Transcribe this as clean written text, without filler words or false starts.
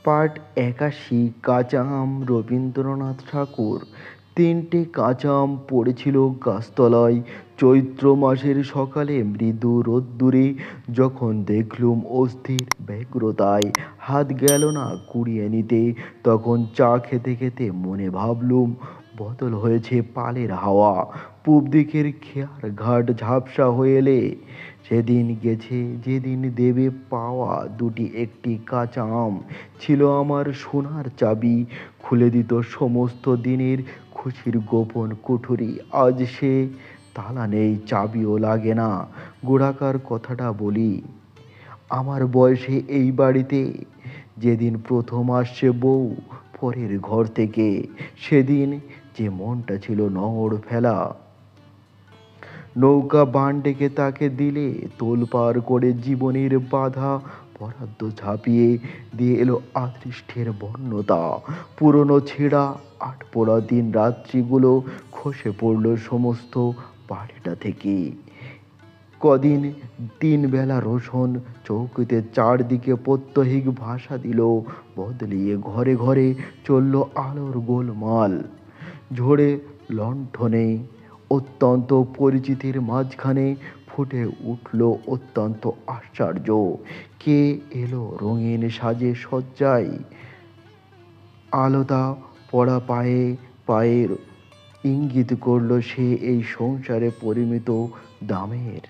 Part ৮১ কাঁচা আম রবীন্দ্রনাথ ঠাকুর। তিনটে কাঁচা আম পড়েছিল গাছতলায় চৈত্র মাসের সকালে মৃদু রোদ্দুরে। যখন দেখলুম অস্থির ব্যগ্রতায় হাত গেল না কুড়িয়ে নিতে, তখন চা খেতে খেতে মনে ভাবলুম বদল হয়েছে পালের হাওয়া। পূব দিকের খেয়ার ঘাট ঝাপসা হয়ে এলে সেদিন গেছে যেদিন দেবে পাওয়া দুটি একটি কাঁচা আম ছিল আমার সোনার চাবি, খুলে দিত সমস্ত দিনের খুশির গোপন কুঠুরি। আজ সে তালা নেই, চাবিও লাগে না। গোড়াকার কথাটা বলি, আমার বয়সে এই বাড়িতে যেদিন প্রথম আসছে বউ পরের ঘর থেকে, সেদিন যে মনটা ছিল নহর ফেলা। নৌকা বান ডেকে তাকে দিলে তোলপাড় করে জীবনের বাধা বরাদ্দ ঝাঁপিয়ে দিয়ে এলো আদৃষ্টের বন্যতা। পুরনো ছেঁড়া আটপোড়া দিন রাত্রিগুলো খসে পড়ল সমস্ত বাড়িটা থেকে। কদিন তিন বেলা রোশন চৌকিতে চারদিকে প্রত্যহিক ভাষা দিল বদলিয়ে, ঘরে ঘরে চলল আলোর গোলমাল। ঝোড়ে লণ্ঠনে অত্যন্ত পরিচিতির মাঝখানে ফুটে উঠল অত্যন্ত আশ্চর্য। কে এলো রঙিন সাজে সজ্জায়, আলতা পড়া পায়ে পায়ের ইঙ্গিত করল সে এই সংসারে পরিমিত দামের।